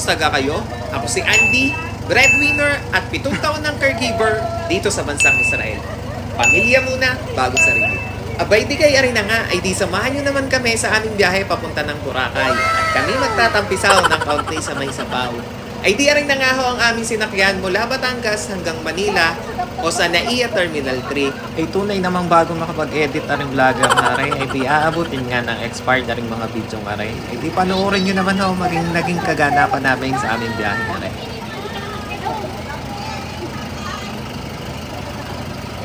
Kamusta kayo? Ako si Andy, breadwinner at 7 taon ng caregiver dito sa bansang Israel. Pamilya muna bago sarili. Abay di kay ari na nga ay di samahan nyo naman kami sa aming biyahe papunta ng Boracay at kami magtatampisaw ng kaunti sa may sabaw. Ay di ari na nga ho ang aming sinakyan mula Batangas hanggang Manila o sa NAIA Terminal 3. Ay tunay namang bago makapag-edit aring vlogger na rin ay di aabutin nga ng expired aring mga video nga rin. Ay di panoorin nyo naman ho naging kaganapan namin sa aming biyahe na rin.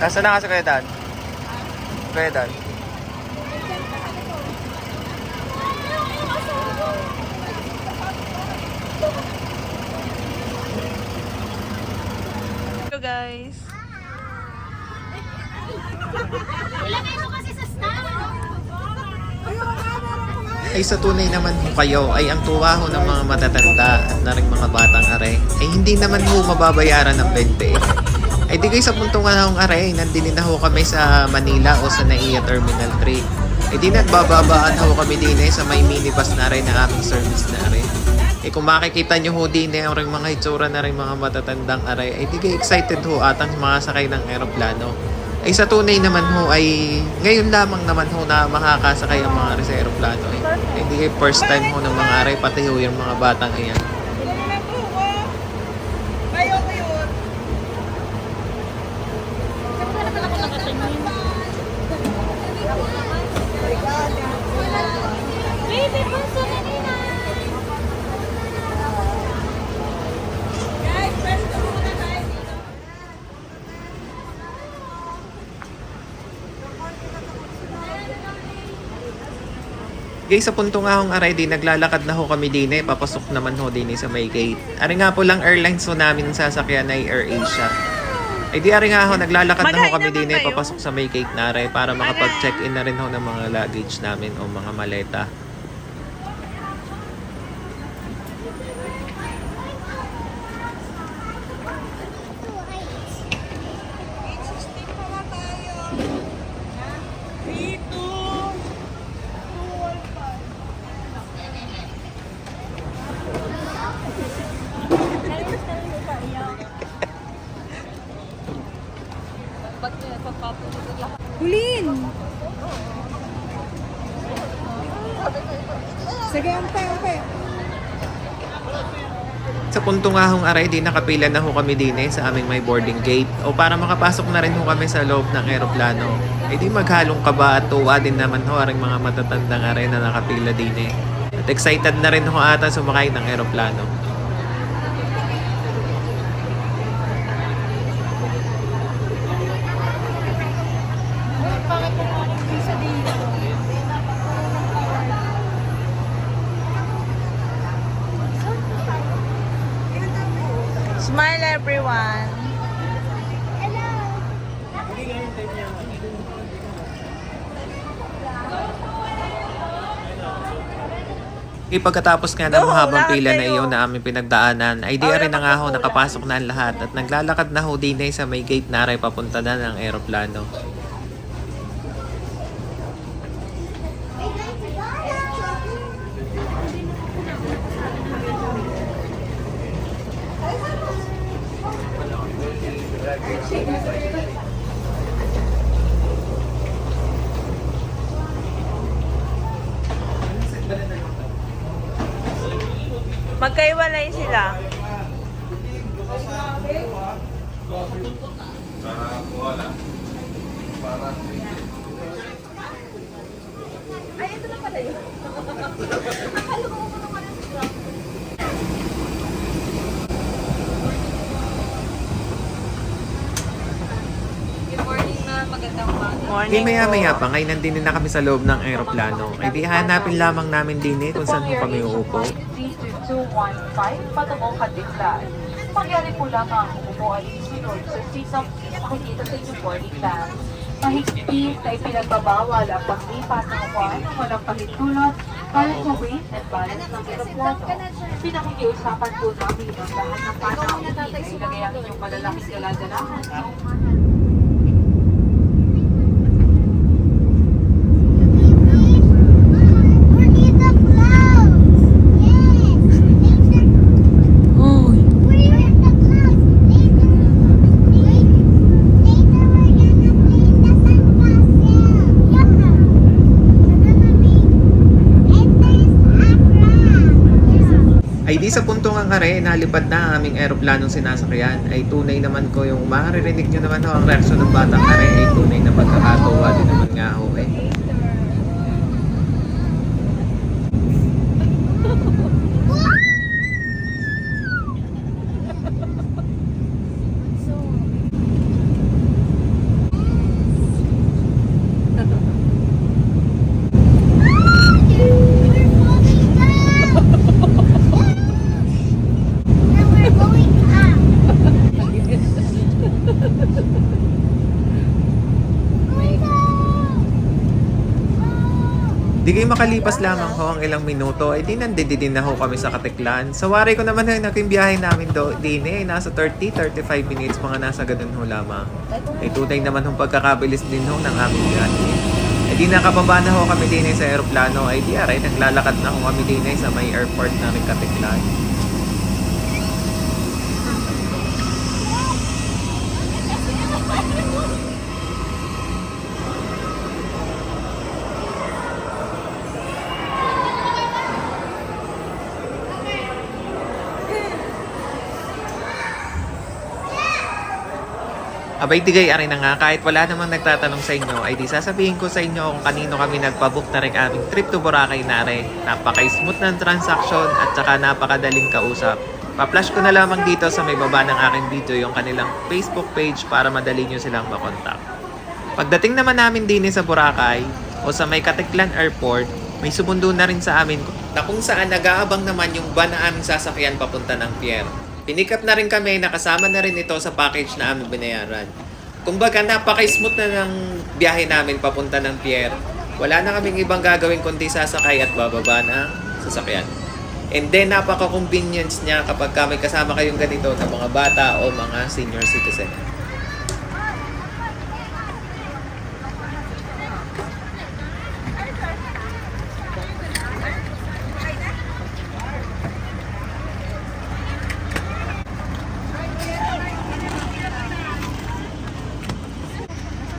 Nasaan na ka sa Kuya Dan? Kuya Dan? Hello guys. Ilagay mo kasi sa stand. Ay sa tunay naman ho kayo ay ang tuwa ho ng mga matatanda at na rin mga batang are ay hindi naman ho mababayaran ng 20. Ay di kayo sa puntong nga hong are nandinin na ho kami sa Manila o sa NAIA Terminal 3. Ay di nagbababaan ho kami din sa may minibus na rin na aming service na rin. Eh kung makikita nyo ho din ang mga itsura na rin mga matatandang aray ay di kayo excited ho atang mga sakay ng eroplano. Ay sa tunay naman ho ay ngayon lamang naman ho na makakasakay ang mga aray sa eroplano. Ay di kayo first time ho ng mga aray pati ho yung mga batang ayan. Baby, punso na nina. Guys, pwede muna tayo dito. Guys, sa punto nga hong aray di naglalakad na ho kami din papasok naman ho din sa may gate. Ari nga po lang airlines ho namin ang sasakyan ay AirAsia. Ay di ari nga ho naglalakad na ho kami din papasok sa may gate na aray para makapag-check-in na rin ho ng mga luggage namin o mga maleta. Hulin! Sige, ampe. Sa punto nga hong aray, di nakapila na ho kami din sa aming may boarding gate o para makapasok na rin ho kami sa loob ng eroplano. Eh di maghalong kaba at tuwa din naman ho aring mga matatandang aray na nakapila din At excited na rin ho ata sumakay ng eroplano. Smile everyone. Pagkatapos nga ng mahabang pila na iyon na aming pinagdaanan, ay di rin na nga ho nakapasok na ang lahat at naglalakad na ho din sa may gate na aray papunta na ng eroplano. Magkaiwalay sila. Ay, ito na pala yun. Akala ko kung ano sa Good morning na magandang umaga. Di maya-maya pa, ngayon nandinin na kami sa loob ng eroplano. Ay di hanapin lamang namin din kung saan po kami uupo. 3215 patungong Kandiklan. Pangyari po lamang umupo ay isunod sa seats of makikita sa inyong boarding bag. Mahigpit na ipinagbabawal ang paglipat ng upuan ng walang pahintulot para sa weight and balance ng eroplano. Pinakikiusapan po namin ang lahat ng panahon na ilagay ang inyong malalaking galadalahan sa umanan. mga kare, nalipad na ang aming eroplanong sinasakyan, ay tunay naman ko yung maririnig nyo naman ho ang reaksyon ng batang kare ay tunay na pagkakatawa din naman nga ho eh. Di kayo makalipas lamang ho ang ilang minuto ay di nandidin na ho kami sa Katiklan. Sa wari ko naman ho yung naging biyahe namin din eh, nasa 30-35 minutes, mga nasa ganun ho lamang. Ay tunay naman hong pagkakabilis din ho ng aming biyahe. Ay di nakababa na ho kami din eh sa aeroplano, ay di aray naglalakad na ho kami din eh sa may airport na rin Katiklan. Abay digay ari na nga, kahit wala namang nagtatanong sa inyo, ay di sasabihin ko sa inyo kung kanino kami nagpabook na rin aming trip to Boracay na rin. Napaka-smooth ng transaction at saka napakadaling kausap. Pa-flash ko na lamang dito sa may baba ng aking video yung kanilang Facebook page para madali nyo silang makontak. Pagdating naman namin din sa Boracay o sa may Katiklan Airport, may sumundo na rin sa amin na kung saan nag-aabang naman yung van na aming sasakyan papunta ng pier. Pinik up na rin kami, nakasama na rin ito sa package na aming binayaran. Kumbaga, napaka-smooth na ng biyahe namin papunta ng pier. Wala na kaming ibang gagawin kundi sasakay at bababa ng sasakyan. And then, napaka-convenience niya kapag may kasama kayong ganito na mga bata o mga senior citizen.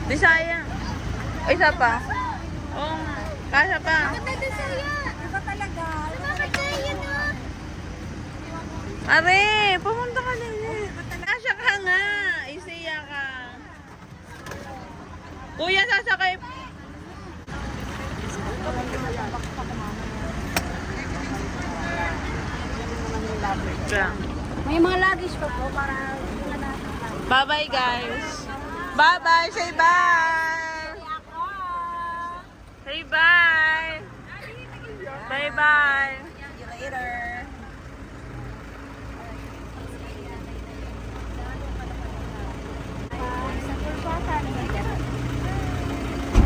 Bisaya. Ay, isa pa. Oo, kasa pa. Iba talaga. Are, pumunta ka din eh. Kasya ka nga. Isiya ka. Kuya, sasakay. May mga luggage pa po para Bye-bye, guys. Bye-bye. Say bye. Say bye. Bye-bye. See you later.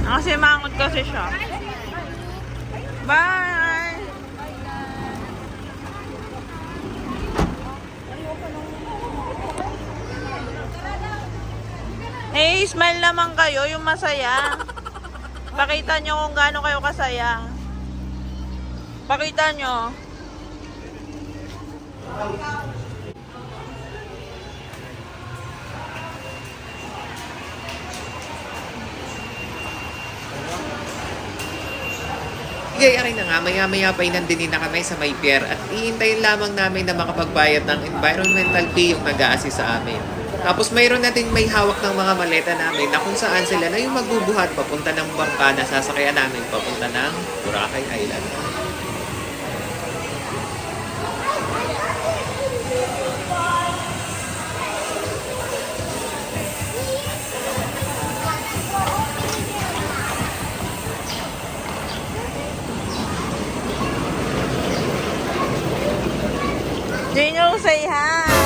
Kasi mangot kasi siya. Bye. Hey, smile naman kayo, yung masaya. Pakita nyo kung gaano kayo kasaya. Pakita nyo. Igay ari na nga, maya-maya pa nandinin na kami sa may pier at iintayin lamang namin na makapagbayad ng environmental fee yung nag-a-assist sa amin. Tapos mayroon na din may hawak ng mga maleta namin na kung saan sila na yung magbubuhat papunta ng bangka na sasakyan namin papunta ng Boracay Island. Gino, say hi.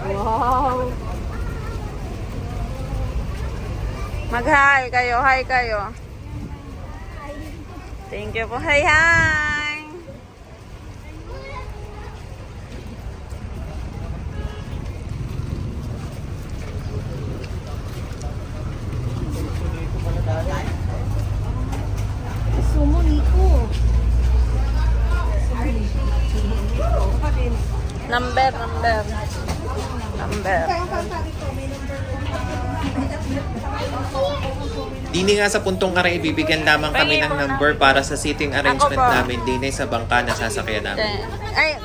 Wow. Mag-hi kayo, hi kayo. Thank you po. Hi, hi. Sumo Nico. Number. Dini nga sa puntong aray, bibigyan lamang kami ng number para sa seating arrangement Ako po. namin dini sa bangka na sasakyan namin. Ay,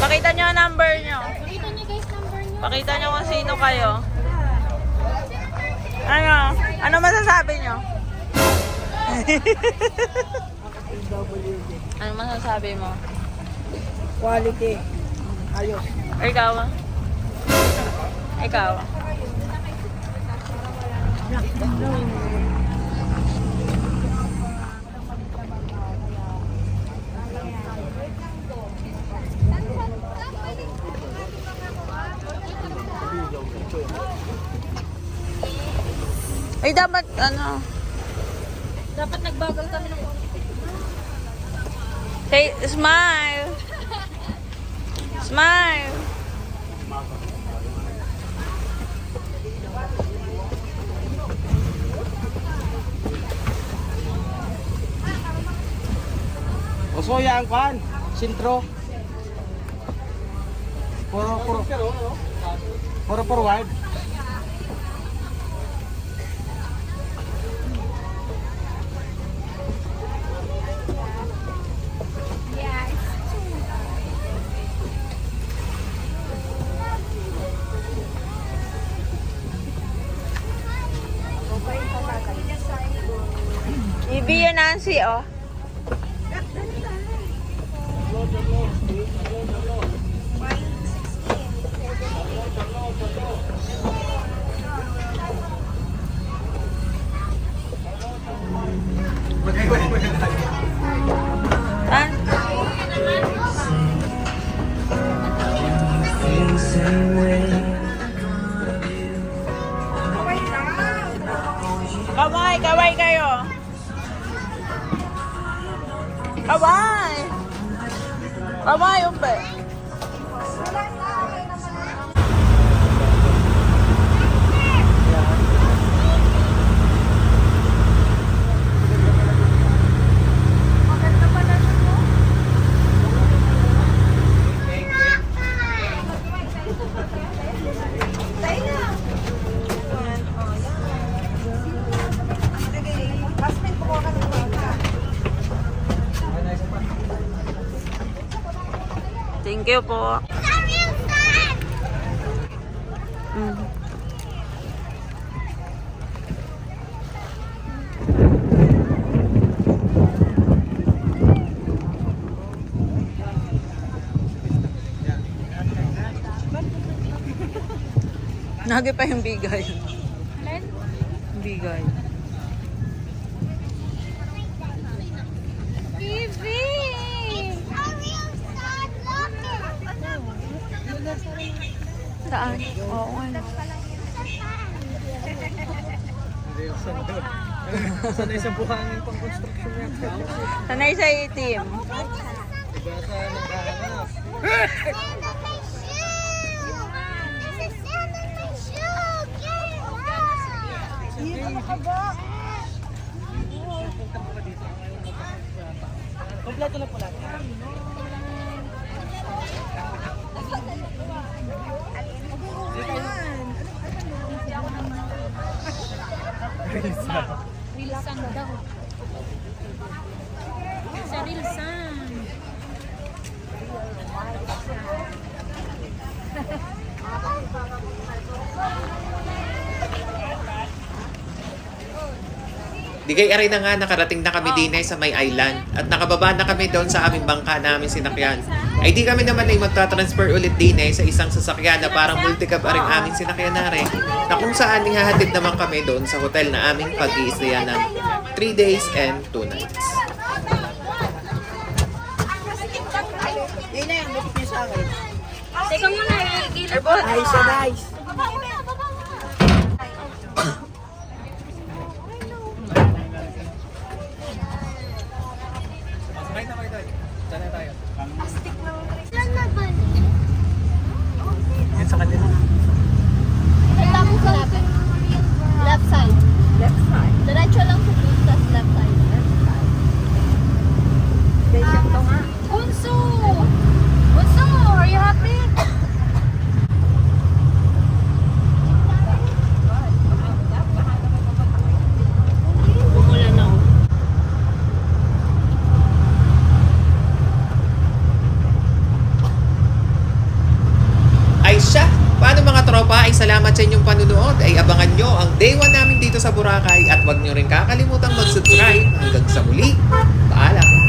pakita nyo ang number nyo. Pakita niyo guys number niyo. Pakita nyo kung sino kayo. Ano? Ano masasabi nyo? Ano masasabi mo? Quality. Ayos. Ikaw? Ikaw? Ay, dapat, ano? Dapat nagbagal kami ng Say, smile! Smile! O soya ang kwan. Sintro. Puro forward. Ibi yun, Nancy, oh. Tan? Kaway, kaway kayo. Kaway. Kaway, umbe. Thank you po. Mm. Nagi pa yung bigay. Bigay. TV! Saan? Oo nga. Sanay sa buhangin pang construction yan. Sanay sa itim. Diba sa naghahanap? Kompleto na pala. Rilsan daw. Sa Rilsan. Di kay aray na nga, nakarating na kami din sa may island at nakababa na kami doon sa aming bangka na aming sinakyan. Ay di kami naman ay magta-transfer ulit din sa isang sasakyan na parang multicab aring aming sinakyan na rin, na kung saan ihahatid naman kami doon sa hotel na aming pag-iistayan ng 3 days and 2 nights. Yun na yan, bakit niya sa akin? Teka muna, igilid. Ay, siya guys. Sa kanila. Ito mo sa left side. Left side. Diretso lang sa blue, tas left side. Bunso! Bunso, are you happy? maraming salamat sa inyong panunood. Ay abangan nyo ang day 1 namin dito sa Boracay at huwag nyo rin kakalimutang mag-subscribe. Hanggang sa muli. Paalam!